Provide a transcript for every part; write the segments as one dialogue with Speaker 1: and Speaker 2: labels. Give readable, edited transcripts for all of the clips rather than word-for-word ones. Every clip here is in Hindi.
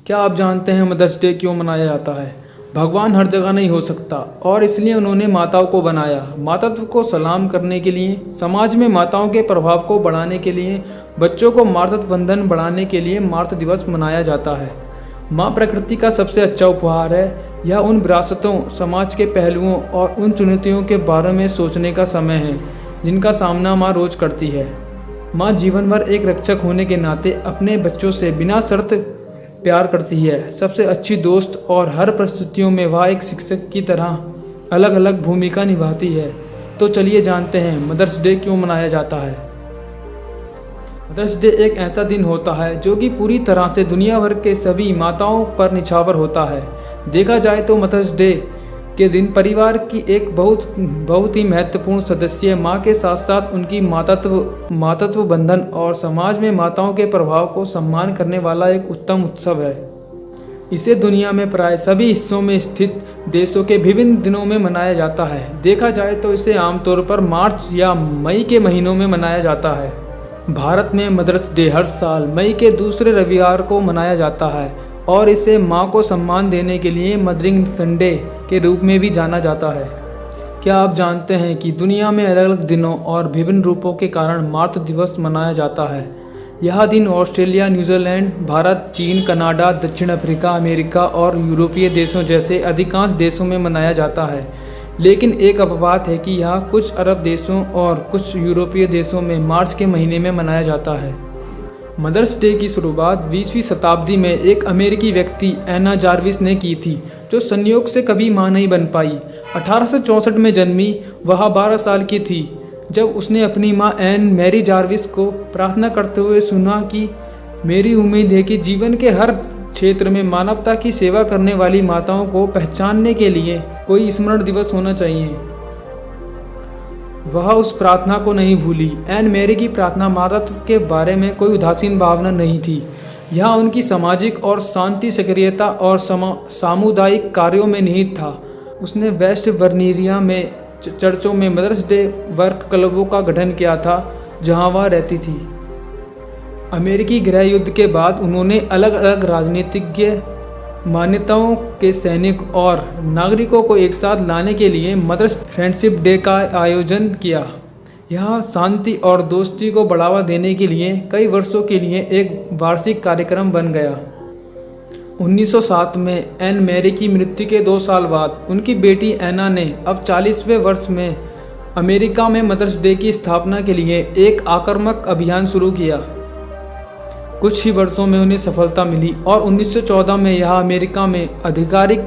Speaker 1: क्या आप जानते हैं मदर्स डे क्यों मनाया जाता है? भगवान हर जगह नहीं हो सकता और इसलिए उन्होंने माताओं को बनाया। मातृत्व को सलाम करने के लिए, समाज में माताओं के प्रभाव को बढ़ाने के लिए, बच्चों को मातृत्व बंधन बढ़ाने के लिए मातृ दिवस मनाया जाता है। माँ प्रकृति का सबसे अच्छा उपहार है। यह उन विरासतों, समाज के पहलुओं और उन चुनौतियों के बारे में सोचने का समय है जिनका सामना माँ रोज करती है। माँ जीवन भर एक रक्षक होने के नाते अपने बच्चों से बिना शर्त प्यार करती है, सबसे अच्छी दोस्त, और हर परिस्थितियों में वह एक शिक्षक की तरह अलग अलग भूमिका निभाती है। तो चलिए जानते हैं मदर्स डे क्यों मनाया जाता है। मदर्स डे एक ऐसा दिन होता है जो कि पूरी तरह से दुनिया भर के सभी माताओं पर निछावर होता है। देखा जाए तो मदर्स डे के दिन परिवार की एक बहुत ही महत्वपूर्ण सदस्य माँ के साथ साथ उनकी मातृत्व बंधन और समाज में माताओं के प्रभाव को सम्मान करने वाला एक उत्तम उत्सव है। इसे दुनिया में प्राय सभी हिस्सों में स्थित देशों के विभिन्न दिनों में मनाया जाता है। देखा जाए तो इसे आमतौर पर मार्च या मई के महीनों में मनाया जाता है। भारत में मदर्स डे हर साल मई के दूसरे रविवार को मनाया जाता है और इसे माँ को सम्मान देने के लिए मदरिंग संडे के रूप में भी जाना जाता है। क्या आप जानते हैं कि दुनिया में अलग अलग दिनों और विभिन्न रूपों के कारण मातृ दिवस मनाया जाता है? यह दिन ऑस्ट्रेलिया, न्यूजीलैंड, भारत, चीन, कनाडा, दक्षिण अफ्रीका, अमेरिका और यूरोपीय देशों जैसे अधिकांश देशों में मनाया जाता है। लेकिन एक अपवाद है कि यह कुछ अरब देशों और कुछ यूरोपीय देशों में मार्च के महीने में मनाया जाता है। मदर्स डे की शुरुआत 20वीं शताब्दी में एक अमेरिकी व्यक्ति एना जार्विस ने की थी, जो संयोग से कभी मां नहीं बन पाई। 1864 में जन्मी वह 12 साल की थी जब उसने अपनी मां एन मैरी जार्विस को प्रार्थना करते हुए सुना कि मेरी उम्मीद है कि जीवन के हर क्षेत्र में मानवता की सेवा करने वाली माताओं को पहचानने के लिए कोई स्मरण दिवस होना चाहिए। वह उस प्रार्थना को नहीं भूली। एन मैरी की प्रार्थना मातृत्व के बारे में कोई उदासीन भावना नहीं थी। यह उनकी सामाजिक और शांति सक्रियता और सामुदायिक कार्यों में निहित था। उसने वेस्ट वर्जीनिया में चर्चों में मदर्स डे वर्क क्लबों का गठन किया था जहां वह रहती थी। अमेरिकी गृह युद्ध के बाद उन्होंने अलग अलग राजनीतिज्ञ, मान्यताओं के सैनिक और नागरिकों को एक साथ लाने के लिए मदर्स फ्रेंडशिप डे का आयोजन किया। यह शांति और दोस्ती को बढ़ावा देने के लिए कई वर्षों के लिए एक वार्षिक कार्यक्रम बन गया। 1907 में एन मैरी की मृत्यु के 2 साल बाद उनकी बेटी एना ने अब 40वें वर्ष में अमेरिका में मदर्स डे की स्थापना के लिए एक आक्रामक अभियान शुरू किया। कुछ ही वर्षों में उन्हें सफलता मिली और 1914 में यह अमेरिका में आधिकारिक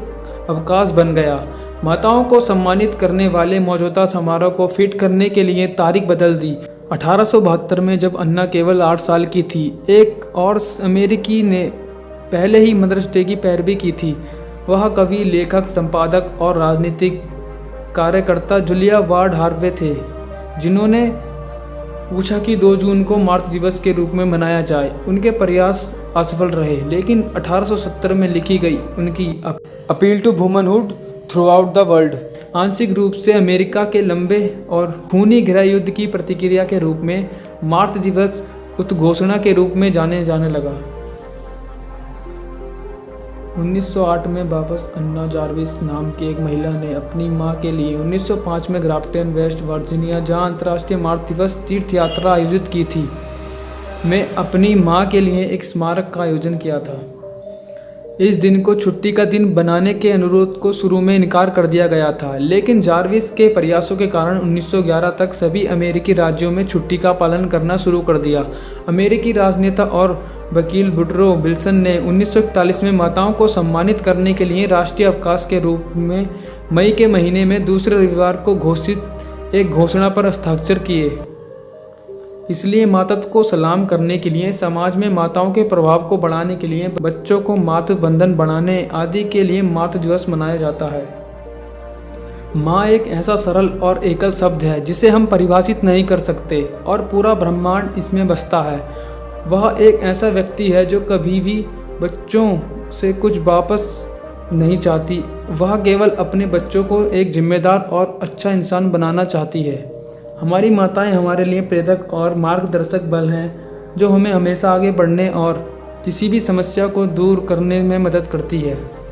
Speaker 1: अवकाश बन गया। माताओं को सम्मानित करने वाले मौजूदा समारोह को फिट करने के लिए तारीख बदल दी। 1872 में जब अन्ना केवल 8 साल की थी, एक और अमेरिकी ने पहले ही मदर्स डे की पैरवी की थी। वह कवि, लेखक, संपादक और राजनीतिक कार्यकर्ता जूलिया वार्ड हार्वे थे, जिन्होंने पूछा कि 2 जून को मातृ दिवस के रूप में मनाया जाए। उनके प्रयास असफल रहे, लेकिन 1870 में लिखी गई उनकी appeal to womanhood throughout the world आंशिक रूप से अमेरिका के लंबे और खूनी गृह युद्ध की प्रतिक्रिया के रूप में मातृ दिवस उद्घोषणा के रूप में जाने लगा। 1908 में वापस अन्ना जार्विस नाम की एक महिला ने अपनी मां के लिए 1905 में ग्राफ्टन, वेस्ट वर्जीनिया, जहां अंतर्राष्ट्रीय मातृ दिवस तीर्थ यात्रा आयोजित की थी, में अपनी मां के लिए एक स्मारक का आयोजन किया था। इस दिन को छुट्टी का दिन बनाने के अनुरोध को शुरू में इनकार कर दिया गया था, लेकिन जार्विस के प्रयासों के कारण 1911 तक सभी अमेरिकी राज्यों में छुट्टी का पालन करना शुरू कर दिया। अमेरिकी राजनेता और वकील वुडरो विल्सन ने 1941 में माताओं को सम्मानित करने के लिए राष्ट्रीय अवकाश के रूप में मई के महीने में दूसरे रविवार को घोषित एक घोषणा पर हस्ताक्षर किए। इसलिए मातृत्व को सलाम करने के लिए, समाज में माताओं के प्रभाव को बढ़ाने के लिए, बच्चों को मातृ बंधन बढ़ाने आदि के लिए मातृ दिवस मनाया जाता है। माँ एक ऐसा सरल और एकल शब्द है जिसे हम परिभाषित नहीं कर सकते और पूरा ब्रह्मांड इसमें बसता है। वह एक ऐसा व्यक्ति है जो कभी भी बच्चों से कुछ वापस नहीं चाहती। वह केवल अपने बच्चों को एक जिम्मेदार और अच्छा इंसान बनाना चाहती है। हमारी माताएं हमारे लिए प्रेरक और मार्गदर्शक बल हैं जो हमें हमेशा आगे बढ़ने और किसी भी समस्या को दूर करने में मदद करती है।